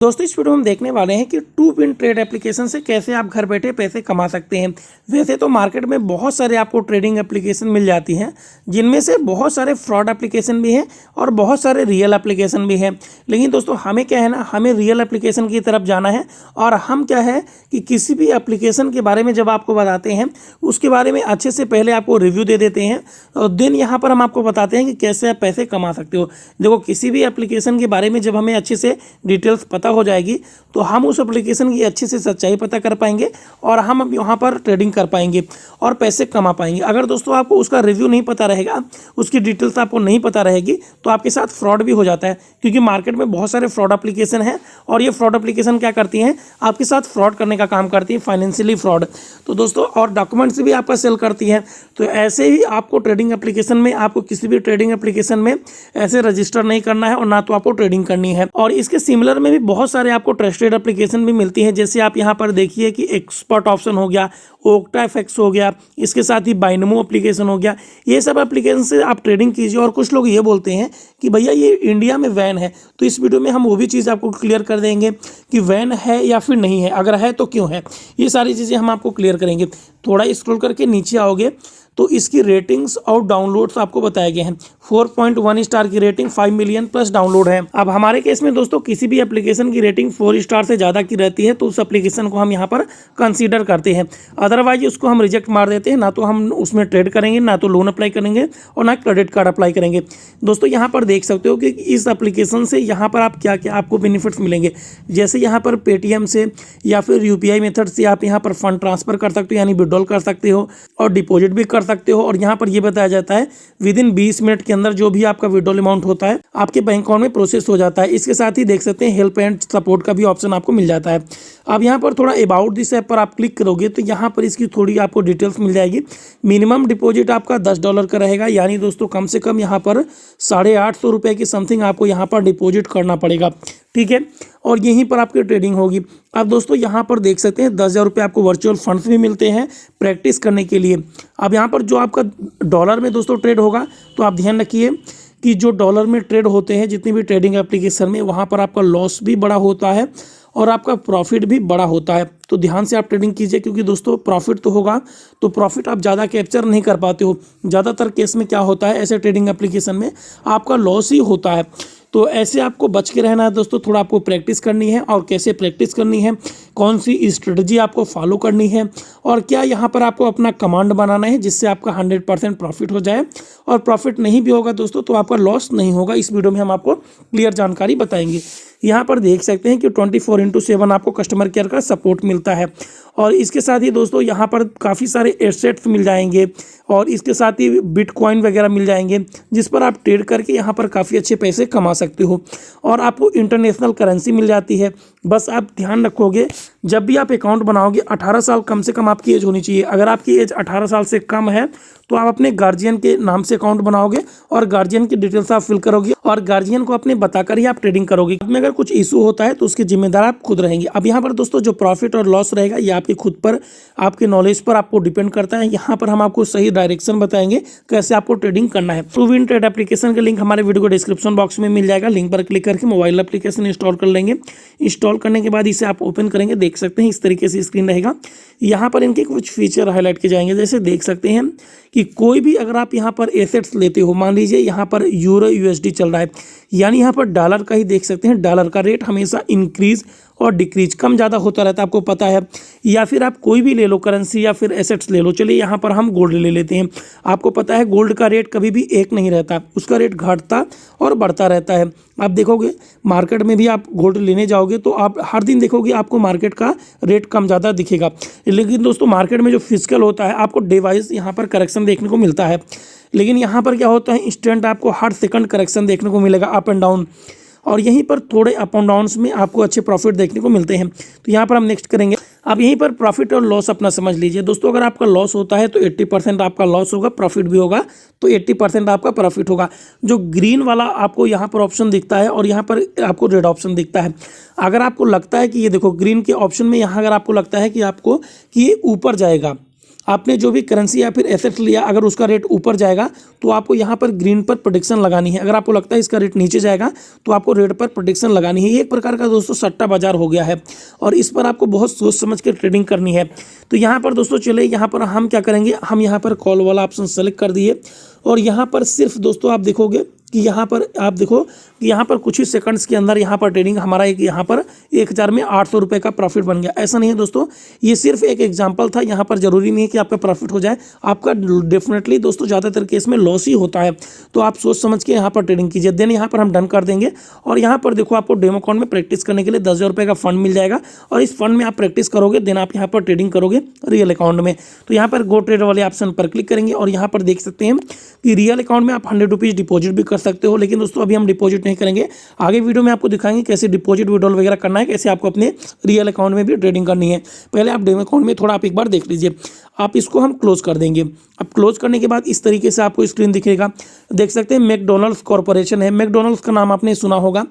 दोस्तों इस वीडियो में हम देखने वाले हैं कि टू पिन ट्रेड एप्लीकेशन से कैसे आप घर बैठे पैसे कमा सकते हैं। वैसे तो मार्केट में बहुत सारे आपको ट्रेडिंग एप्लीकेशन मिल जाती हैं, जिनमें से बहुत सारे फ्रॉड एप्लीकेशन भी हैं और बहुत सारे रियल एप्लीकेशन भी हैं। लेकिन दोस्तों हमें क्या है ना, हमें रियल एप्लीकेशन की तरफ जाना है। और हम क्या है कि किसी भी एप्लीकेशन के बारे में जब आपको बताते हैं, उसके बारे में अच्छे से पहले आपको रिव्यू दे देते हैं और देन यहाँ पर हम आपको बताते हैं कि कैसे आप पैसे कमा सकते हो। देखो, किसी भी एप्लीकेशन के बारे में जब हमें अच्छे से डिटेल्स पता हो जाएगी तो हम उस एप्लीकेशन की अच्छे से सच्चाई पता कर पाएंगे और हम अब यहाँ पर ट्रेडिंग कर पाएंगे और पैसे कमा पाएंगे। अगर दोस्तों आपको उसका रिव्यू नहीं पता रहेगा, उसकी डिटेल्स आपको नहीं पता रहेगी, तो आपके साथ फ्रॉड भी हो जाता है। क्योंकि मार्केट में बहुत सारे फ्रॉड एप्लीकेशन हैं और ये फ्रॉड एप्लीकेशन क्या करती हैं, आपके साथ फ्रॉड करने का काम करती है, फाइनेंशियली फ्रॉड। तो दोस्तों और डॉक्यूमेंट्स भी आपका सेल करती है। तो ऐसे ही आपको ट्रेडिंग एप्लीकेशन में, आपको किसी भी ट्रेडिंग एप्लीकेशन में ऐसे रजिस्टर नहीं करना है और ना तो आपको ट्रेडिंग करनी है। और इसके सिमिलर में भी बहुत सारे आपको ट्रस्टेड एप्लीकेशन भी मिलती है। जैसे आप यहाँ पर देखिए कि एक्सपर्ट ऑप्शन हो गया, ओक्टाफिक्स हो गया, इसके साथ ही बाइनोमो एप्लीकेशन हो गया। ये सब एप्लीकेशन से आप ट्रेडिंग कीजिए। और कुछ लोग ये बोलते हैं कि भैया ये इंडिया में वैन है, तो इस वीडियो में हम वो भी चीज़ आपको क्लियर कर देंगे कि वैन है या फिर नहीं है, अगर है तो क्यों है। ये सारी चीज़ें हम आपको क्लियर करेंगे। थोड़ा स्क्रॉल करके नीचे आओगे तो इसकी रेटिंग्स और डाउनलोड्स आपको बताए गए हैं। 4.1 स्टार की रेटिंग, 5 मिलियन प्लस डाउनलोड है। अब हमारे केस में दोस्तों किसी भी एप्लीकेशन की रेटिंग 4 स्टार से ज़्यादा की रहती है तो उस एप्लीकेशन को हम यहाँ पर कंसीडर करते हैं। अदरवाइज उसको हम रिजेक्ट मार देते हैं। ना तो हम उसमें ट्रेड करेंगे, ना तो लोन अप्लाई करेंगे और ना क्रेडिट कार्ड अप्लाई करेंगे। दोस्तों यहाँ पर देख सकते हो कि इस एप्लीकेशन से यहाँ पर आप क्या क्या आपको बेनिफिट्स मिलेंगे। जैसे यहाँ पर पेटीएम से या फिर यूपीआई मेथड से आप यहाँ पर फंड ट्रांसफर कर सकते हो, यानी विड्रॉल कर सकते हो और डिपॉजिट भी कर सकते हो। और यहाँ पर ये बताया जाता है विद इन 20 मिनट के अंदर जो भी आपका विड्रॉल अमाउंट होता है आपके बैंक अकाउंट में प्रोसेस हो जाता है। इसके साथ ही देख सकते हैं हेल्प एंड सपोर्ट का भी ऑप्शन आपको मिल जाता है। अब यहाँ पर थोड़ा अबाउट दिस ऐप पर आप क्लिक करोगे तो यहाँ पर इसकी थोड़ी आपको डिटेल्स मिल जाएगी। मिनिमम डिपॉजिट आपका $10 का रहेगा, यानी दोस्तों कम से कम यहाँ पर 850 रुपये की समथिंग आपको यहाँ पर डिपॉजिट करना पड़ेगा, ठीक है। और यहीं पर आपकी ट्रेडिंग होगी। अब दोस्तों यहाँ पर देख सकते हैं 10,000 रुपये आपको वर्चुअल फंड्स भी मिलते हैं प्रैक्टिस करने के लिए। अब यहाँ पर जो आपका डॉलर में दोस्तों ट्रेड होगा, तो आप ध्यान रखिए कि जो डॉलर में ट्रेड होते हैं जितनी भी ट्रेडिंग एप्लीकेशन में, वहाँ पर आपका लॉस भी बड़ा होता है और आपका प्रॉफिट भी बड़ा होता है। तो ध्यान से आप ट्रेडिंग कीजिए, क्योंकि दोस्तों प्रॉफिट तो होगा तो प्रॉफिट आप ज़्यादा कैप्चर नहीं कर पाते हो। ज़्यादातर केस में क्या होता है, ऐसे ट्रेडिंग एप्लीकेशन में आपका लॉस ही होता है। तो ऐसे आपको बच के रहना है दोस्तों। थोड़ा आपको प्रैक्टिस करनी है, और कैसे प्रैक्टिस करनी है, कौन सी स्ट्रेटजी आपको फॉलो करनी है और क्या यहाँ पर आपको अपना कमांड बनाना है जिससे आपका 100% प्रॉफिट हो जाए। और प्रॉफिट नहीं भी होगा दोस्तों तो आपका लॉस नहीं होगा। इस वीडियो में हम आपको क्लियर जानकारी बताएंगे। यहाँ पर देख सकते हैं कि 24/7 आपको कस्टमर केयर का सपोर्ट मिलता है। और इसके साथ ही दोस्तों यहाँ पर काफ़ी सारे एसेट्स मिल जाएंगे और इसके साथ ही बिटकॉइन वगैरह मिल जाएंगे, जिस पर आप ट्रेड करके यहाँ पर काफ़ी अच्छे पैसे कमा सकते हो। और आपको इंटरनेशनल करेंसी मिल जाती है। बस आप ध्यान रखोगे, जब भी आप अकाउंट बनाओगे 18 साल कम से कम आपकी एज होनी चाहिए। अगर आपकी एज 18 साल से कम है तो आप अपने गार्जियन के नाम से अकाउंट बनाओगे और गार्जियन की डिटेल्स आप फिल करोगे और गार्जियन को अपने बताकर ही आप ट्रेडिंग करोगे। में अगर कुछ इशू होता है तो उसके जिम्मेदार आप खुद रहेंगे। अब यहाँ पर दोस्तों जो प्रॉफिट और लॉस रहेगा ये आपके खुद पर, आपके नॉलेज पर आपको डिपेंड करता है। यहाँ पर हम आपको सही डायरेक्शन बताएंगे कैसे आपको ट्रेडिंग करना है। टू विन ट्रेड एप्लीकेशन का लिंक हमारे वीडियो को डिस्क्रिप्शन बॉक्स में मिल जाएगा। लिंक पर क्लिक करके मोबाइल एप्लीकेशन इंस्टॉल कर लेंगे। इंस्टॉल करने के बाद इसे आप ओपन करेंगे, देख सकते हैं इस तरीके से स्क्रीन रहेगा। यहाँ पर इनके कुछ फीचर हाईलाइट किए जाएंगे। जैसे देख सकते हैं कि कोई भी अगर आप यहाँ पर एसेट्स लेते हो, मान लीजिए यहाँ पर यूरो यूएसडी चल रहा है, यानी यहाँ पर डॉलर का ही देख सकते हैं, डॉलर का रेट हमेशा इंक्रीज और डिक्रीज कम ज़्यादा होता रहता है, आपको पता है। या फिर आप कोई भी ले लो करेंसी या फिर एसेट्स ले लो। चलिए यहाँ पर हम गोल्ड ले लेते हैं। आपको पता है गोल्ड का रेट कभी भी एक नहीं रहता, उसका रेट घटता और बढ़ता रहता है। आप देखोगे मार्केट में भी आप गोल्ड लेने जाओगे तो आप हर दिन देखोगे आपको मार्केट का रेट कम ज़्यादा दिखेगा। लेकिन दोस्तों मार्केट में जो फिजिकल होता है आपको डे वाइज यहाँ पर करेक्शन देखने को मिलता है। लेकिन यहाँ पर क्या होता है, इंस्टेंट आपको हर सेकंड करेक्शन देखने को मिलेगा, अप एंड डाउन। और यहीं पर थोड़े अप एंड डाउन्स में आपको अच्छे प्रॉफिट देखने को मिलते हैं। तो यहाँ पर हम नेक्स्ट करेंगे। अब यहीं पर प्रॉफिट और लॉस अपना समझ लीजिए दोस्तों। अगर आपका लॉस होता है तो 80% आपका लॉस होगा, प्रॉफिट भी होगा तो 80% आपका प्रॉफिट होगा। जो ग्रीन वाला आपको यहाँ पर ऑप्शन दिखता है और यहाँ पर आपको रेड ऑप्शन दिखता है। अगर आपको लगता है कि ये देखो ग्रीन के ऑप्शन में यहाँ अगर आपको लगता है कि आपको कि ये ऊपर जाएगा, आपने जो भी करेंसी या फिर एसेट्स लिया, अगर उसका रेट ऊपर जाएगा तो आपको यहाँ पर ग्रीन पर प्रेडिक्शन लगानी है। अगर आपको लगता है इसका रेट नीचे जाएगा तो आपको रेड पर प्रेडिक्शन लगानी है। ये एक प्रकार का दोस्तों सट्टा बाजार हो गया है और इस पर आपको बहुत सोच समझ के ट्रेडिंग करनी है। तो यहाँ पर दोस्तों चले, यहाँ पर हम क्या करेंगे, हम यहाँ पर कॉल वाला ऑप्शन सेलेक्ट कर दिए और यहाँ पर सिर्फ दोस्तों आप देखोगे कि यहाँ पर आप देखो कि यहाँ पर कुछ ही सेकंड्स के अंदर यहाँ पर ट्रेडिंग हमारा एक यहाँ पर 1000 में 800 रुपये का प्रॉफिट बन गया। ऐसा नहीं है दोस्तों, ये सिर्फ एक एग्जांपल था। यहाँ पर जरूरी नहीं है कि आपका प्रॉफिट हो जाए, आपका डेफिनेटली दोस्तों ज़्यादातर केस में लॉस ही होता है। तो आप सोच समझ के यहाँ पर ट्रेडिंग कीजिए। देन यहाँ पर हम डन कर देंगे और यहाँ पर देखो आपको डेमो अकाउंट में प्रैक्टिस करने के लिए 10,000 रुपये का फंड मिल जाएगा और इस फंड में आप प्रैक्टिस करोगे। देन आप यहाँ पर ट्रेडिंग करोगे रियल अकाउंट में। तो यहाँ पर गो ट्रेड वाले ऑप्शन पर क्लिक करेंगे और यहाँ पर देख सकते हैं कि रियल अकाउंट में आप 100 रुपीज़ डिपॉजिट भी कर सकते हो। लेकिन दोस्तों अभी हम डिपॉजिट नहीं करेंगे, आगे वीडियो में आपको दिखाएंगे कैसे डिपॉजिट विड्रॉल वगैरह करना है, कैसे आपको अपने रियल अकाउंट में भी ट्रेडिंग करनी है। पहले आप डेमो अकाउंट में थोड़ा आप एक बार देख लीजिए। आप इसको हम क्लोज कर देंगे। अब क्लोज करने के बाद इस तरीके से आपको स्क्रीन दिखेगा। देख सकते हैं मैकडॉनल्ड्स कॉर्पोरेशन है। मैकडॉनल्ड्स का नाम आपने सुना होगा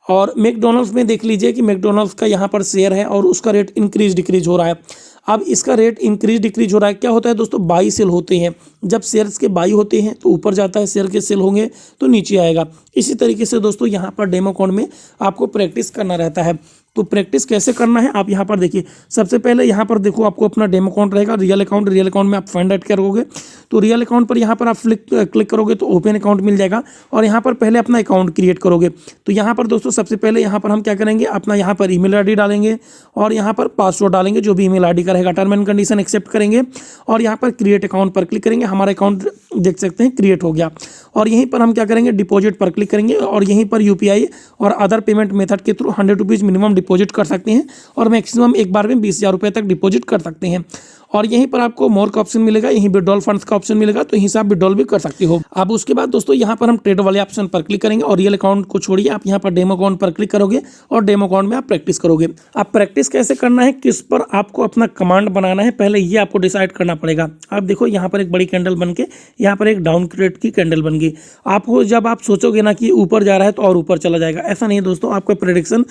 और मैकडॉनल्ड्स में देख लीजिए कि मैकडॉनल्ड्स का यहाँ पर शेयर है और उसका रेट इंक्रीज डिक्रीज हो रहा है। अब इसका रेट इंक्रीज डिक्रीज हो रहा है। क्या होता है दोस्तों, बाई सेल होते हैं। जब शेयर्स के बाई होते हैं तो ऊपर जाता है, शेयर के सेल होंगे तो नीचे आएगा। इसी तरीके से दोस्तों यहाँ पर डेमो अकाउंट में आपको प्रैक्टिस करना रहता है। तो प्रैक्टिस कैसे करना है आप यहाँ पर देखिए। सबसे पहले यहाँ पर देखो आपको अपना डेमो अकाउंट रहेगा, रियल अकाउंट में आप फंड ऐड करोगे तो रियल अकाउंट पर यहाँ पर आप क्लिक करोगे तो ओपन अकाउंट मिल जाएगा और यहाँ पर पहले अपना अकाउंट क्रिएट करोगे। तो यहाँ पर दोस्तों सबसे पहले यहाँ पर हम क्या करेंगे, अपना यहाँ पर ईमेल आईडी डालेंगे और यहाँ पर पासवर्ड डालेंगे, जो भी ईमेल आईडी का रहेगा। टर्म एंड कंडीशन एक्सेप्ट करेंगे और यहाँ पर क्रिएट अकाउंट पर क्लिक करेंगे। हमारा अकाउंट देख सकते हैं क्रिएट हो गया और यहीं पर हम क्या करेंगे, डिपॉजिट पर क्लिक करेंगे और यहीं पर यूपीआई और अदर पेमेंट मेथड के थ्रू 100 रुपीज़ मिनिमम डिपॉजिट कर सकते हैं और मैक्सिमम एक बार में 20,000 रुपये तक डिपॉजिट कर सकते हैं। और यहीं पर आपको मोर का ऑप्शन मिलेगा, यहीं विड्रॉल फंड्स का ऑप्शन मिलेगा, तो यहीं से आप विड्रॉल भी कर सकते हो। अब उसके बाद दोस्तों यहाँ पर हम ट्रेड वाले ऑप्शन पर क्लिक करेंगे और रियल अकाउंट को छोड़िए, आप यहाँ पर डेमो अकाउंट पर क्लिक करोगे और डेमो अकाउंट में आप प्रैक्टिस करोगे। आप प्रैक्टिस कैसे करना है, किस पर आपको अपना कमांड बनाना है, पहले ये आपको डिसाइड करना पड़ेगा। आप देखो यहाँ पर एक बड़ी कैंडल बन के यहाँ पर एक डाउन ग्रेड की कैंडल बन गई। आपको जब आप सोचोगे ना कि ऊपर जा रहा है तो और ऊपर चला जाएगा, ऐसा नहीं दोस्तों। आपका प्रेडिक्शन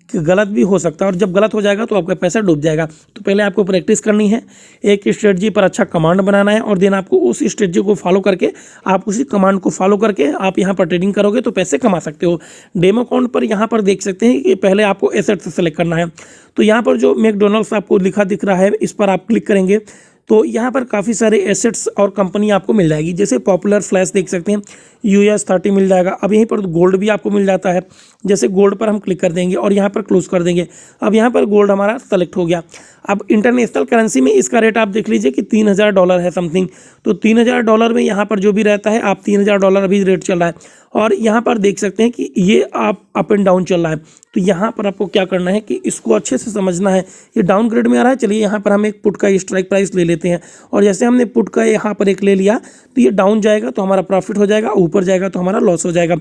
गलत भी हो सकता है और जब गलत हो जाएगा तो आपका पैसा डूब जाएगा। तो पहले आपको प्रैक्टिस करनी है, एक स्ट्रेटजी पर अच्छा कमांड बनाना है और देन आपको उस स्ट्रेटजी को फॉलो करके, आप उसी कमांड को फॉलो करके आप यहाँ पर ट्रेडिंग करोगे तो पैसे कमा सकते हो। डेमो अकाउंट पर यहाँ पर देख सकते हैं कि पहले आपको एसेट से सेलेक्ट करना है। तो यहाँ पर जो मैकडॉनल्ड्स आपको लिखा दिख रहा है, इस पर आप क्लिक करेंगे तो यहाँ पर काफ़ी सारे एसेट्स और कंपनी आपको मिल जाएगी। जैसे पॉपुलर फ्लैश देख सकते हैं, US30 मिल जाएगा। अब यहीं पर गोल्ड भी आपको मिल जाता है। जैसे गोल्ड पर हम क्लिक कर देंगे और यहाँ पर क्लोज कर देंगे। अब यहाँ पर गोल्ड हमारा सेलेक्ट हो गया। अब इंटरनेशनल करेंसी में इसका रेट आप देख लीजिए कि $3,000 है समथिंग। तो $3,000 में यहाँ पर जो भी रहता है, आप $3,000 अभी रेट चल रहा है और यहाँ पर देख सकते हैं कि ये आप अप एंड डाउन चल रहा है। तो यहाँ पर आपको क्या करना है कि इसको अच्छे से समझना है। ये डाउन ग्रेड में आ रहा है, चलिए यहाँ पर हम एक पुट का स्ट्राइक प्राइस ले लेते हैं और जैसे हमने पुट का यहाँ पर एक ले लिया तो ये डाउन जाएगा तो हमारा प्रॉफिट हो जाएगा, ऊपर जाएगा तो हमारा लॉस हो जाएगा।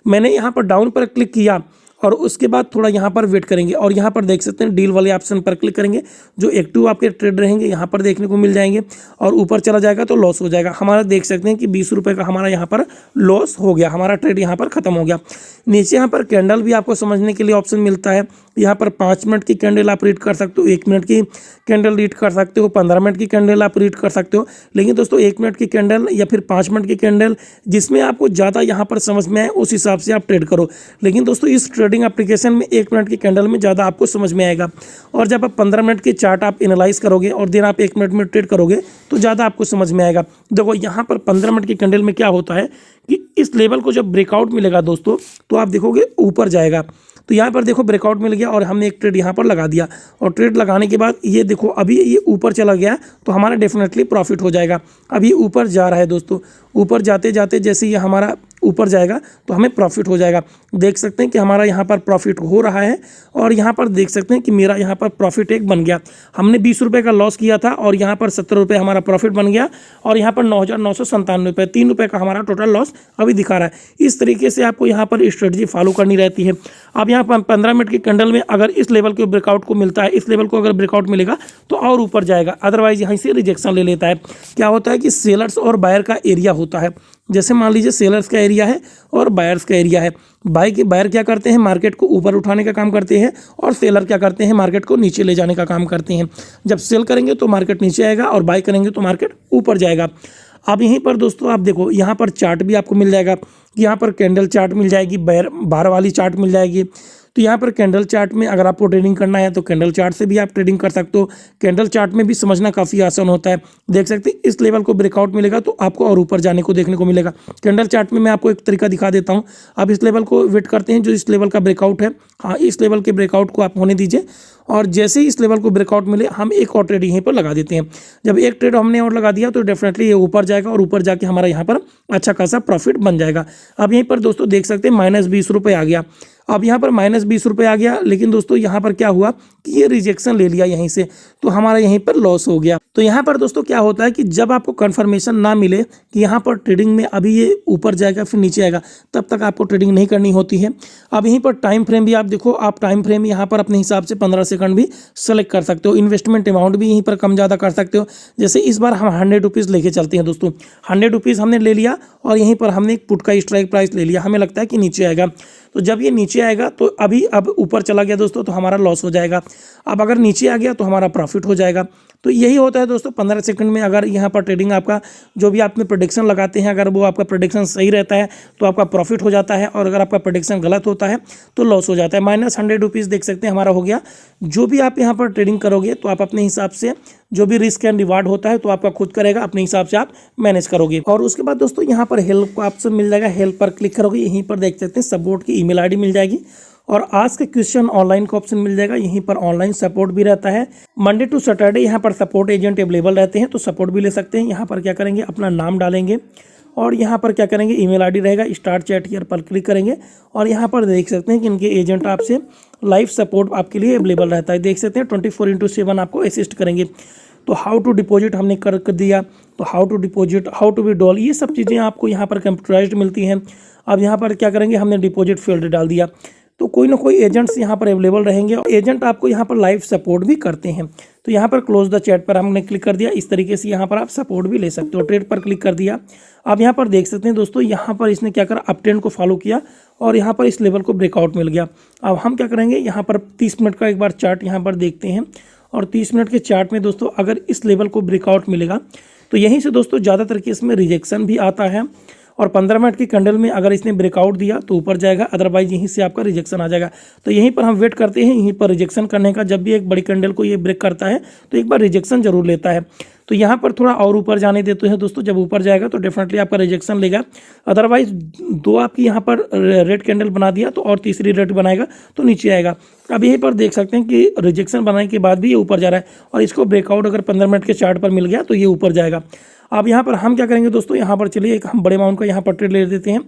मैंने यहाँ पर डाउन पर क्लिक किया और उसके बाद थोड़ा यहाँ पर वेट करेंगे और यहाँ पर देख सकते हैं डील वाले ऑप्शन पर क्लिक करेंगे। जो एक्टिव आपके ट्रेड रहेंगे यहाँ पर देखने को मिल जाएंगे और ऊपर चला जाएगा तो लॉस हो जाएगा। हमारा देख सकते हैं कि 20 रुपये का हमारा यहाँ पर लॉस हो गया, हमारा ट्रेड यहाँ पर खत्म हो गया। नीचे यहाँ पर कैंडल भी आपको समझने के लिए ऑप्शन मिलता है। यहाँ पर 5 मिनट की कैंडल आप रीड कर सकते हो, 1 मिनट की कैंडल रीड कर सकते हो, 15 मिनट की कैंडल आप रीड कर सकते हो। लेकिन दोस्तों 1 मिनट की कैंडल या फिर 5 मिनट की कैंडल, जिसमें आपको ज़्यादा यहाँ पर समझ में आए उस हिसाब से आप ट्रेड करो। लेकिन दोस्तों इस ट्रेडिंग एप्लीकेशन में 1 मिनट की कैंडल में ज़्यादा आपको समझ में आएगा और जब आप 15 मिनट की चार्ट आप एनालाइज करोगे और देन आप 1 मिनट में ट्रेड करोगे तो ज़्यादा आपको समझ में आएगा। देखो यहाँ पर 15 मिनट की कैंडल में क्या होता है कि इस लेवल को जब ब्रेकआउट मिलेगा दोस्तों तो आप देखोगे ऊपर जाएगा। तो यहाँ पर देखो ब्रेकआउट मिल गया और हमने एक ट्रेड यहाँ पर लगा दिया और ट्रेड लगाने के बाद ये देखो अभी ये ऊपर चला गया तो हमारा डेफिनेटली प्रॉफिट हो जाएगा। अभी ऊपर जा रहा है दोस्तों, ऊपर जाते जाते जैसे ये हमारा ऊपर जाएगा तो हमें प्रॉफिट हो जाएगा। देख सकते हैं कि हमारा यहाँ पर प्रॉफिट हो रहा है और यहाँ पर देख सकते हैं कि मेरा यहाँ पर प्रॉफिट एक बन गया। हमने 20 रुपये का लॉस किया था और यहाँ पर 70 रुपये हमारा प्रॉफिट बन गया और यहाँ पर 9,997 रुपये, 3 रुपये का हमारा टोटल लॉस अभी दिखा रहा है। इस तरीके से आपको यहाँ पर स्ट्रेटजी फॉलो करनी रहती है। अब यहाँ पर 15 मिनट की कैंडल में अगर इस लेवल के ब्रेकआउट को मिलता है, इस लेवल को अगर ब्रेकआउट मिलेगा तो और ऊपर जाएगा, अदरवाइज यहाँ से रिजेक्शन ले लेता है। क्या होता है कि सेलर्स और बायर का एरिया होता है, जैसे मान लीजिए सेलर्स का एरिया है और बायर्स का एरिया है। बायर क्या करते हैं, मार्केट को ऊपर उठाने का काम करते हैं, और सेलर क्या करते हैं, मार्केट को नीचे ले जाने का काम करते हैं। जब सेल करेंगे तो मार्केट नीचे आएगा और बाय करेंगे तो मार्केट ऊपर जाएगा। अब यहीं पर दोस्तों आप देखो, यहाँ पर चार्ट भी आपको मिल जाएगा, यहाँ पर कैंडल चार्ट मिल जाएगी, बार वाली चार्ट मिल जाएगी। तो यहाँ पर कैंडल चार्ट में अगर आपको ट्रेडिंग करना है तो कैंडल चार्ट से भी आप ट्रेडिंग कर सकते हो। कैंडल चार्ट में भी समझना काफ़ी आसान होता है। देख सकते हैं इस लेवल को ब्रेकआउट मिलेगा तो आपको और ऊपर जाने को देखने को मिलेगा। कैंडल चार्ट में मैं आपको एक तरीका दिखा देता हूँ। आप इस लेवल को वेट करते हैं, जो इस लेवल का ब्रेकआउट है, हाँ इस लेवल के ब्रेकआउट को आप होने दीजिए, और जैसे ही इस लेवल को ब्रेकआउट मिले हम एक और ट्रेड यहीं पर लगा देते हैं। जब एक ट्रेड हमने और लगा दिया तो डेफिनेटली ये ऊपर जाएगा और ऊपर जाके हमारा यहाँ पर अच्छा खासा प्रॉफिट बन जाएगा। अब यहीं पर दोस्तों देख सकते हैं -20 आ गया। अब यहाँ पर -20 आ गया, लेकिन दोस्तों यहाँ पर क्या हुआ कि ये रिजेक्शन ले लिया यहीं से, तो हमारा यहीं पर लॉस हो गया। तो यहाँ पर दोस्तों क्या होता है कि जब आपको कंफर्मेशन ना मिले कि यहाँ पर ट्रेडिंग में अभी ये ऊपर जाएगा फिर नीचे आएगा, तब तक आपको ट्रेडिंग नहीं करनी होती है। अब यहीं पर टाइम फ्रेम भी आप देखो, आप टाइम फ्रेम यहाँ पर अपने हिसाब से 15 सेकंड भी सेलेक्ट कर सकते हो। इन्वेस्टमेंट अमाउंट भी यहीं पर कम ज़्यादा कर सकते हो। जैसे इस बार हम 100 रुपीज़ लेके चलते हैं दोस्तों, 100 रुपीज़ हमने ले लिया और यहीं पर हमने एक पुट का स्ट्राइक प्राइस ले लिया। हमें लगता है कि नीचे आएगा, तो जब ये नीचे आएगा तो अब ऊपर चला गया दोस्तों तो हमारा लॉस हो जाएगा। अब अगर नीचे आ गया तो हमारा प्रॉफिट हो जाएगा। तो यही होता है दोस्तों, 15 सेकंड में अगर यहाँ पर ट्रेडिंग आपका जो भी आपने प्रेडिक्शन लगाते हैं, अगर वो आपका प्रेडिक्शन सही रहता है तो आपका प्रॉफिट हो जाता है, और अगर आपका प्रेडिक्शन गलत होता है तो लॉस हो जाता है। -100 रुपीज़ देख सकते हैं हमारा हो गया। जो भी आप यहाँ पर ट्रेडिंग करोगे तो आप अपने हिसाब से जो भी रिस्क एंड रिवार्ड होता है तो आपका खुद करेगा, अपने हिसाब से आप मैनेज करोगे। और उसके बाद दोस्तों यहाँ पर हेल्प का ऑप्शन मिल जाएगा, हेल्प पर क्लिक करोगे, यहीं पर देख सकते हैं सपोर्ट की ईमेल आईडी मिल जाएगी, और आज के क्वेश्चन ऑनलाइन का ऑप्शन मिल जाएगा। यहीं पर ऑनलाइन सपोर्ट भी रहता है। मंडे टू सैटरडे यहाँ पर सपोर्ट एजेंट अवेलेबल रहते हैं, तो सपोर्ट भी ले सकते हैं। यहाँ पर क्या करेंगे, अपना नाम डालेंगे, और यहाँ पर क्या करेंगे, ईमेल आईडी रहेगा, स्टार्ट चैट हियर पर क्लिक करेंगे, और यहाँ पर देख सकते हैं कि इनके एजेंट आपसे लाइव सपोर्ट आपके लिए अवेलेबल रहता है। देख सकते हैं 24/7 आपको असिस्ट करेंगे। तो हाउ टू डिपॉजिट हमने कर दिया, तो how to deposit, how to withdrawal, ये सब चीज़ें आपको यहाँ पर कंप्यूटराइज्ड मिलती हैं। अब यहाँ पर क्या करेंगे, हमने डिपॉजिट फील्ड डाल दिया, तो कोई ना कोई एजेंट्स यहाँ पर अवेलेबल रहेंगे, और एजेंट आपको यहाँ पर लाइव सपोर्ट भी करते हैं। तो यहाँ पर क्लोज द चैट पर हमने क्लिक कर दिया। इस तरीके से यहाँ पर आप सपोर्ट भी ले सकते हो। ट्रेड पर क्लिक कर दिया। अब यहाँ पर देख सकते हैं दोस्तों, यहाँ पर इसने क्या करा, अप ट्रेंड को फॉलो किया और यहाँ पर इस लेवल को ब्रेकआउट मिल गया। अब हम क्या करेंगे, यहाँ पर 30 मिनट का एक बार चार्ट यहाँ पर देखते हैं, और 30 मिनट के चार्ट में दोस्तों अगर इस लेवल को ब्रेकआउट मिलेगा तो यहीं से दोस्तों ज़्यादातर केस में रिजेक्शन भी आता है, और 15 मिनट की कैंडल में अगर इसने ब्रेकआउट दिया तो ऊपर जाएगा, अदरवाइज यहीं से आपका रिजेक्शन आ जाएगा। तो यहीं पर हम वेट करते हैं, यहीं पर रिजेक्शन करने का। जब भी एक बड़ी कैंडल को ये ब्रेक करता है तो एक बार रिजेक्शन जरूर लेता है। तो यहाँ पर थोड़ा और ऊपर जाने देते हैं दोस्तों, जब ऊपर जाएगा तो डेफिनेटली आपका रिजेक्शन लेगा। अदरवाइज दो आपकी यहाँ पर रेड कैंडल बना दिया तो और तीसरी रेड बनाएगा तो नीचे आएगा। अब यहीं पर देख सकते हैं कि रिजेक्शन बनाने के बाद भी ये ऊपर जा रहा है, और इसको ब्रेकआउट अगर 15 मिनट के चार्ट पर मिल गया तो ये ऊपर जाएगा। अब यहाँ पर हम क्या करेंगे दोस्तों, यहाँ पर चलिए एक हम बड़े अमाउंट का यहाँ पर ट्रेड ले देते हैं,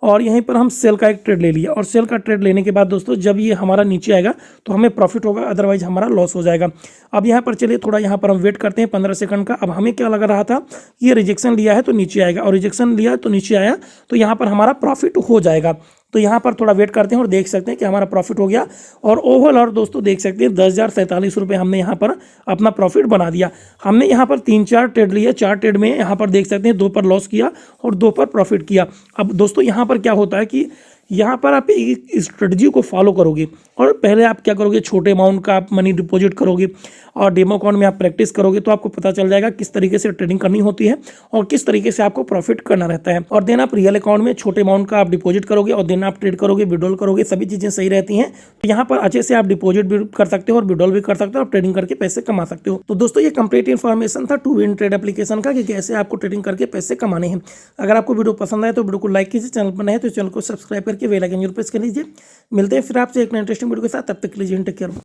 और यहीं पर हम सेल का एक ट्रेड ले लिया। और सेल का ट्रेड लेने के बाद दोस्तों जब ये हमारा नीचे आएगा तो हमें प्रॉफिट होगा, अदरवाइज हमारा लॉस हो जाएगा। अब यहाँ पर चलिए थोड़ा यहाँ पर हम वेट करते हैं 15 सेकंड का। अब हमें क्या लग रहा था, ये रिजेक्शन लिया है तो नीचे आएगा, और रिजेक्शन लिया तो नीचे आया, तो यहाँ पर हमारा प्रॉफिट हो जाएगा। तो यहाँ पर थोड़ा वेट करते हैं और देख सकते हैं कि हमारा प्रॉफिट हो गया। और ओवरऑल और दोस्तों देख सकते हैं 10,047 रुपये हमने यहाँ पर अपना प्रॉफिट बना दिया। हमने यहाँ पर 3-4 ट्रेड लिए, 4 ट्रेड में यहाँ पर देख सकते हैं 2 पर लॉस किया और 2 पर प्रॉफिट किया। अब दोस्तों यहाँ पर क्या होता है कि यहाँ पर आप एक स्ट्रेटजी को फॉलो करोगे, और पहले आप क्या करोगे, छोटे अमाउंट का आप मनी डिपॉजिट करोगे और डेमो अकाउंट में आप प्रैक्टिस करोगे, तो आपको पता चल जाएगा किस तरीके से ट्रेडिंग करनी होती है और किस तरीके से आपको प्रॉफिट करना रहता है। और देन आप रियल अकाउंट में छोटे अमाउंट का आप डिपॉजिट करोगे और देन आप ट्रेड करोगे, विड्रॉल करोगे, सभी चीज़ें सही रहती हैं। तो यहाँ पर अच्छे से आप डिपॉजिट भी कर सकते हो और विड्रॉल भी कर सकते हो, और ट्रेडिंग करके पैसे कमा सकते हो। तो दोस्तों ये कंप्लीट इन्फॉर्मेशन था टू विन ट्रेड एप्लीकेशन का, कि कैसे आपको ट्रेडिंग करके पैसे कमाने हैं। अगर आपको वीडियो पसंद आए तो वीडियो को लाइक कीजिए, चैनल पर नए तो चैनल को सब्सक्राइब करके बेल आइकन जरूर प्रेस कर लीजिए। मिलते हैं फिर आपसे एक नए इंटरेस्टिंग वीडियो के साथ, तब तक के लिए टेक केयर।